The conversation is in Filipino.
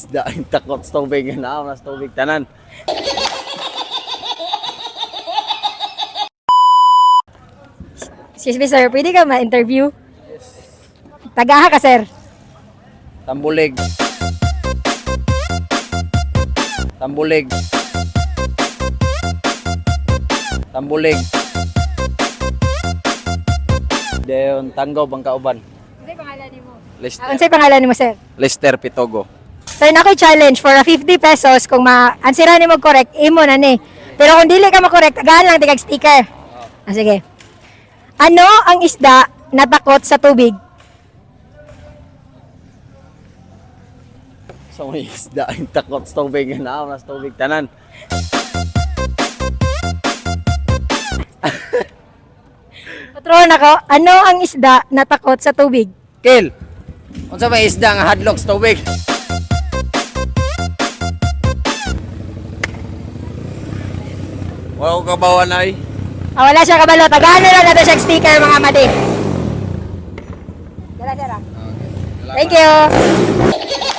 isda ang takot sa tubig na mas tubig tanan. Excuse me sir, pwede ka ma-interview? Tagaha ka sir. Tambulig. Tambulig. Tambulig. Dayon tanggaw bang kauban. Unsay pangalan nimo? Lester. Unsay pangalan nimo sir? Lester Pitogo. Sir, nako'y challenge for a 50 pesos kung ma-answeran nimo correct, imo na ni. Pero kung dili ka ma-correct, tagahan lang tigag sticker. Sige. Ano ang isda na takot sa tubig? So may isda ang takot sa tubig na mas tubig tanan. Patron ako, ano ang isda na takot sa tubig? Kill. Unsa may isda nga hadlok sa tubig? Wow, kabawan ay. Wala siya kabalo. Tagahan na lang natin siya sticker mga madi. Dala sir ah. Okay. Thank you.